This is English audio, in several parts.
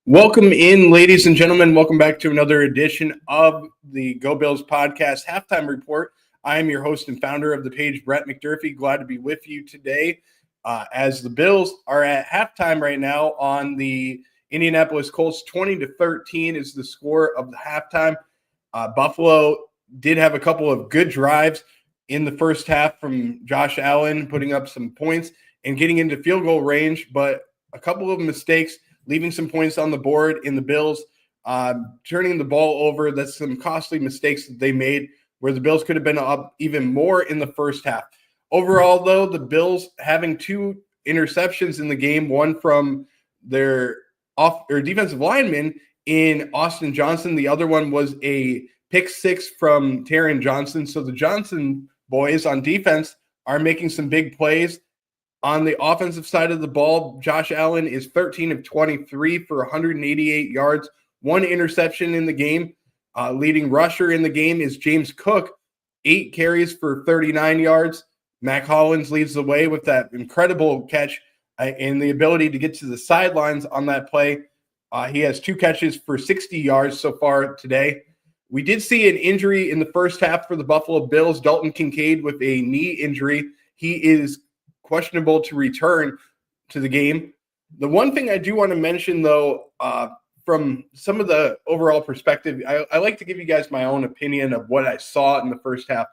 Welcome in, ladies and gentlemen. Welcome back to another edition of the Go Bills Podcast Halftime Report. I am your host and founder of the page, Brett McDurphy. Glad to be with you today as the Bills are at halftime right now on the Indianapolis Colts. 20-13 is the score of the halftime. Buffalo did have a couple of good drives in the first half from Josh Allen putting up some points and getting into field goal range, but a couple of mistakes leaving some points on the board in the Bills, turning the ball over. That's some costly mistakes that they made where the Bills could have been up even more in the first half. Overall, though, the Bills having two interceptions in the game, one from their defensive lineman in Austin Johnson. The other one was a pick six from Taron Johnson. So the Johnson boys on defense are making some big plays. On the offensive side of the ball, Josh Allen is 13 of 23 for 188 yards, one interception in the game. Leading rusher in the game is James Cook, 8 carries for 39 yards. Mac Hollins leads the way with that incredible catch and the ability to get to the sidelines on that play. He has 2 catches for 60 yards so far today. We did see an injury in the first half for the Buffalo Bills. Dalton Kincaid with a knee injury. He is questionable to return to the game. The one thing I do want to mention, though, from some of the overall perspective, I like to give you guys my own opinion of what I saw in the first half.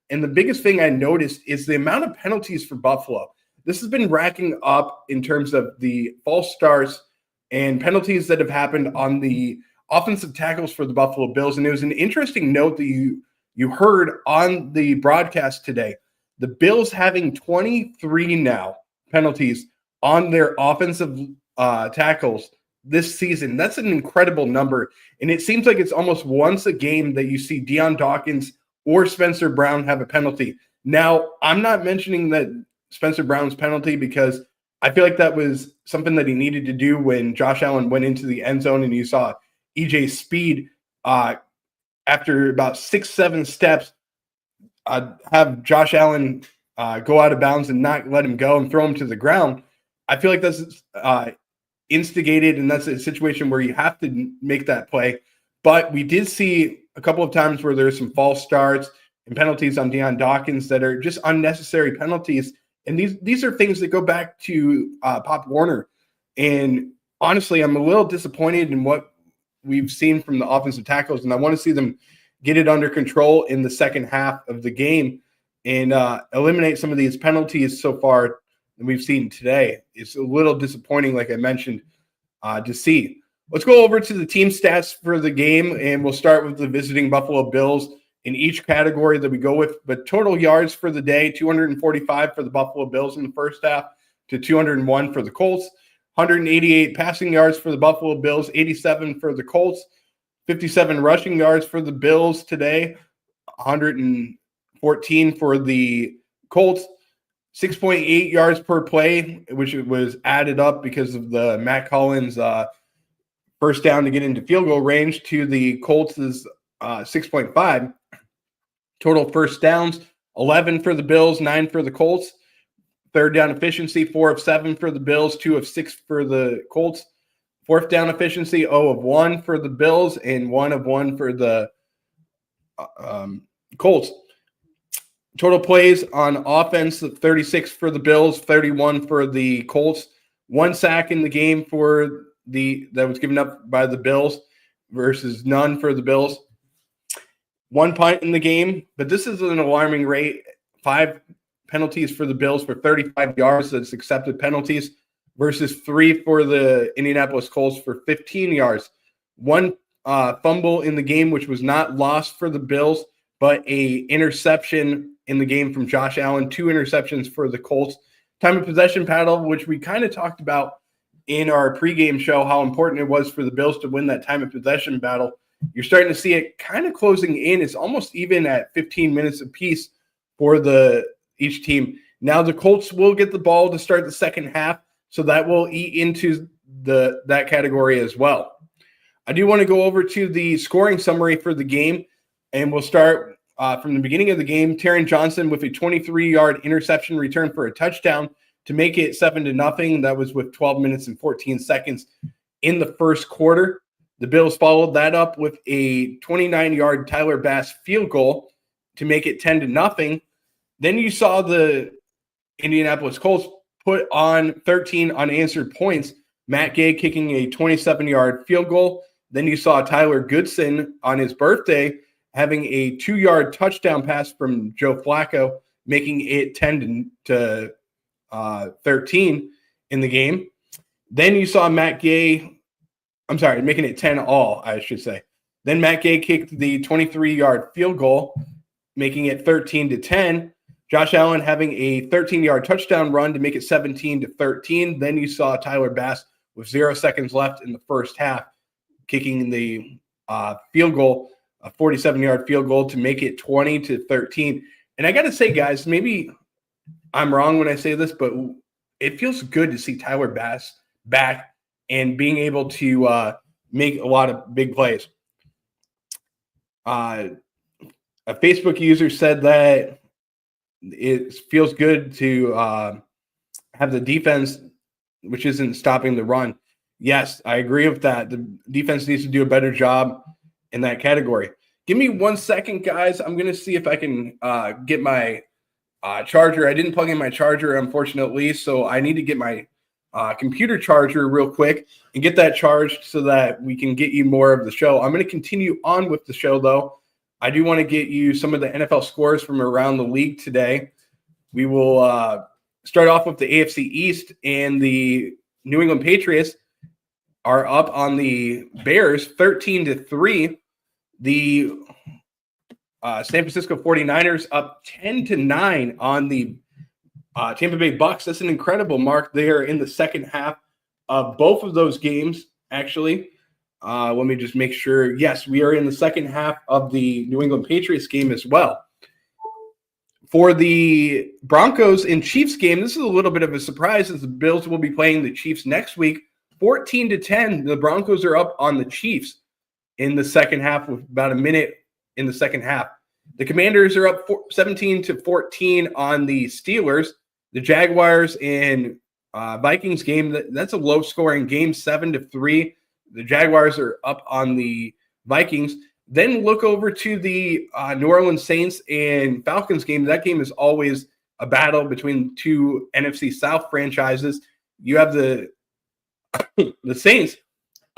And the biggest thing I noticed is the amount of penalties for Buffalo. This has been racking up in terms of the false starts and penalties that have happened on the offensive tackles for the Buffalo Bills. And it was an interesting note that you heard on the broadcast today. The Bills having 23 now penalties on their offensive tackles this season. That's an incredible number. And it seems like it's almost once a game that you see Deion Dawkins or Spencer Brown have a penalty. Now, I'm not mentioning that Spencer Brown's penalty because I feel like that was something that he needed to do when Josh Allen went into the end zone and you saw EJ Speed after about 6-7 steps have Josh Allen go out of bounds and not let him go and throw him to the ground. I feel like that's instigated, and that's a situation where you have to make that play. But we did see a couple of times where there's some false starts and penalties on Deion Dawkins that are just unnecessary penalties. And these are things that go back to Pop Warner. And honestly, I'm a little disappointed in what we've seen from the offensive tackles, and I want to see them get it under control in the second half of the game and eliminate some of these penalties so far that we've seen today. It's a little disappointing, like I mentioned, to see. Let's go over to the team stats for the game, and we'll start with the visiting Buffalo Bills in each category that we go with. But total yards for the day, 245 for the Buffalo Bills in the first half to 201 for the Colts. 188 passing yards for the Buffalo Bills, 87 for the Colts. 57 rushing yards for the Bills today, 114 for the Colts, 6.8 yards per play, which was added up because of the Mac Hollins first down to get into field goal range to the Colts is 6.5. Total first downs, 11 for the Bills, 9 for the Colts. Third down efficiency, 4 of 7 for the Bills, 2 of 6 for the Colts. Fourth down efficiency, 0 of 1 for the Bills and 1 of 1 for the Colts. Total plays on offense, 36 for the Bills, 31 for the Colts. 1 sack in the game that was given up by the Bills versus none for the Bills. 1 punt in the game, but this is an alarming rate. 5 penalties for the Bills for 35 yards. That's accepted penalties. Versus 3 for the Indianapolis Colts for 15 yards. 1 fumble in the game, which was not lost for the Bills, but a interception in the game from Josh Allen. 2 interceptions for the Colts. Time of possession battle, which we kind of talked about in our pregame show, how important it was for the Bills to win that time of possession battle. You're starting to see it kind of closing in. It's almost even at 15 minutes apiece for each team. Now the Colts will get the ball to start the second half. So that will eat into that category as well. I do want to go over to the scoring summary for the game, and we'll start from the beginning of the game. Taron Johnson with a 23-yard interception return for a touchdown to make it 7-0. That was with 12 minutes and 14 seconds in the first quarter. The Bills followed that up with a 29-yard Tyler Bass field goal to make it 10-0. Then you saw the Indianapolis Colts put on 13 unanswered points. Matt Gay kicking a 27-yard field goal. Then you saw Tyler Goodson on his birthday having a 2-yard touchdown pass from Joe Flacco, making it 10-13 in the game. Then you saw Matt Gay, making it 10-all, I should say. Then Matt Gay kicked the 23-yard field goal, making it 13-10. Josh Allen having a 13-yard touchdown run to make it 17-13. Then you saw Tyler Bass with 0 seconds left in the first half, kicking the field goal, a 47-yard field goal to make it 20-13. And I got to say, guys, maybe I'm wrong when I say this, but it feels good to see Tyler Bass back and being able to make a lot of big plays. A Facebook user said that it feels good to have the defense, which isn't stopping the run. Yes, I agree with that. The defense needs to do a better job in that category. Give me 1 second, guys. I'm going to see if I can get my charger. I didn't plug in my charger, unfortunately, so I need to get my computer charger real quick and get that charged so that we can get you more of the show. I'm going to continue on with the show, though. I do want to get you some of the NFL scores from around the league today. We will start off with the AFC East, and the New England Patriots are up on the Bears 13-3. The San Francisco 49ers up 10-9 on the Tampa Bay Bucks. That's an incredible mark there in the second half of both of those games, actually. Let me just make sure. Yes, we are in the second half of the New England Patriots game as well. For the Broncos and Chiefs game, this is a little bit of a surprise as the Bills will be playing the Chiefs next week. 14-10, the Broncos are up on the Chiefs in the second half with about a minute in the second half. The Commanders are up 17-14 on the Steelers. The Jaguars and Vikings game, that's a low-scoring game, 7-3. The Jaguars are up on the Vikings. Then look over to the New Orleans Saints and Falcons game. That game is always a battle between two NFC South franchises. You have the Saints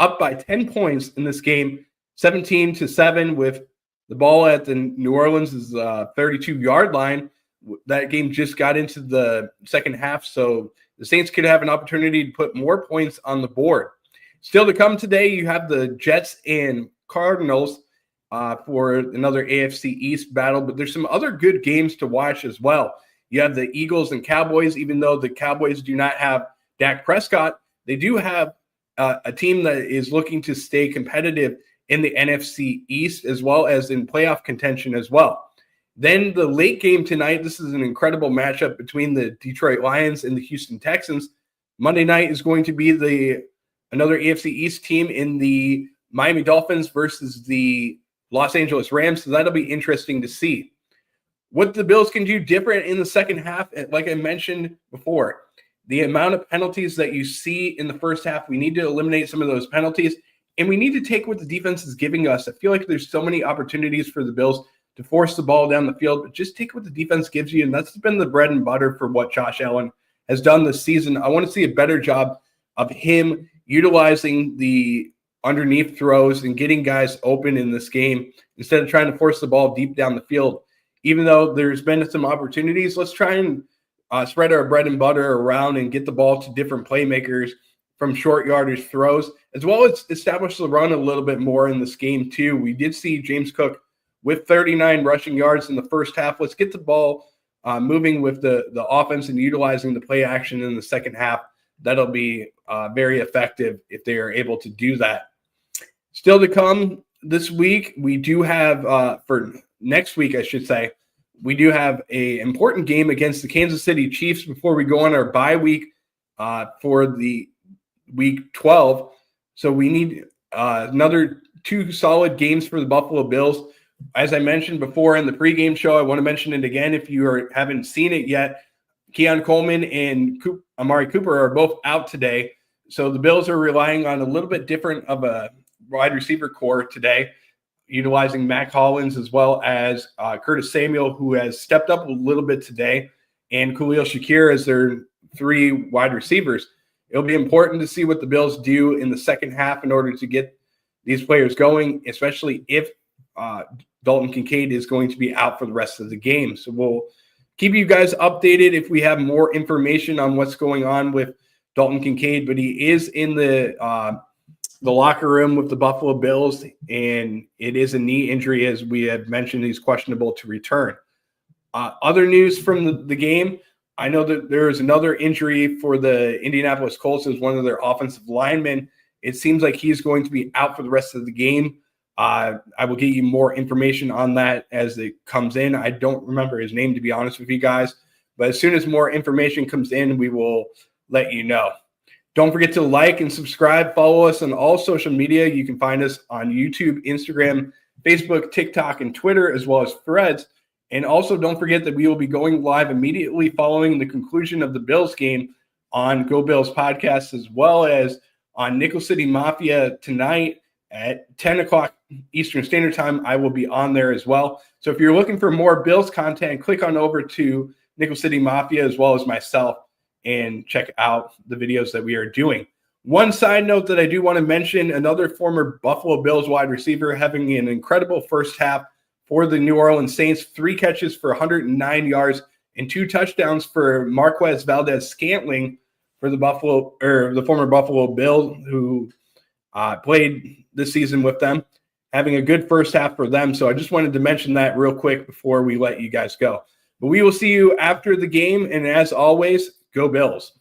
up by 10 points in this game, 17-7, with the ball at the New Orleans' 32-yard line. That game just got into the second half, so the Saints could have an opportunity to put more points on the board. Still to come today, you have the Jets and Cardinals for another AFC East battle, but there's some other good games to watch as well. You have the Eagles and Cowboys. Even though the Cowboys do not have Dak Prescott, they do have a team that is looking to stay competitive in the NFC East as well as in playoff contention as well. Then the late game tonight, this is an incredible matchup between the Detroit Lions and the Houston Texans. Monday night is going to be another AFC East team in the Miami Dolphins versus the Los Angeles Rams. So that'll be interesting to see. What the Bills can do different in the second half, like I mentioned before, the amount of penalties that you see in the first half, we need to eliminate some of those penalties, and we need to take what the defense is giving us. I feel like there's so many opportunities for the Bills to force the ball down the field, but just take what the defense gives you, and that's been the bread and butter for what Josh Allen has done this season. I want to see a better job of him utilizing the underneath throws and getting guys open in this game instead of trying to force the ball deep down the field. Even though there's been some opportunities, let's try and spread our bread and butter around and get the ball to different playmakers from short yardage throws, as well as establish the run a little bit more in this game too. We did see James Cook with 39 rushing yards in the first half. Let's get the ball moving with the offense and utilizing the play action in the second half. That'll be very effective if they are able to do that. Still to come this week, we do have, for next week, I should say, we do have an important game against the Kansas City Chiefs before we go on our bye week for the week 12. So we need another 2 solid games for the Buffalo Bills. As I mentioned before in the pregame show, I want to mention it again if you haven't seen it yet. Keon Coleman and Amari Cooper are both out today So the Bills are relying on a little bit different of a wide receiver core today, utilizing Mac Hollins as well as Curtis Samuel, who has stepped up a little bit today, and Khalil Shakir as their 3 wide receivers. It'll be important to see what the Bills do in the second half in order to get these players going, especially if Dalton Kincaid is going to be out for the rest of the game. So we'll keep you guys updated if we have more information on what's going on with Dalton Kincaid, but he is in the locker room with the Buffalo Bills, and it is a knee injury, as we had mentioned. He's questionable to return. Other news from the game, I know that there is another injury for the Indianapolis Colts as one of their offensive linemen. It seems like he's going to be out for the rest of the game. I will get you more information on that as it comes in. I don't remember his name, to be honest with you guys, but as soon as more information comes in, we will let you know. Don't forget to like and subscribe. Follow us on all social media. You can find us on YouTube, Instagram, Facebook, TikTok, and Twitter, as well as Threads. And also don't forget that we will be going live immediately following the conclusion of the Bills game on Go Bills podcast, as well as on Nickel City Mafia tonight at 10 o'clock Eastern Standard Time. I will be on there as well. So if you're looking for more Bills content, click on over to Nickel City Mafia as well as myself and check out the videos that we are doing. One side note that I do want to mention, another former Buffalo Bills wide receiver having an incredible first half for the New Orleans Saints. 3 catches for 109 yards and 2 touchdowns for Marquez Valdez-Scantling for the former Buffalo Bill, who played this season with them, having a good first half for them. So I just wanted to mention that real quick before we let you guys go. But we will see you after the game, and as always, Go Bills.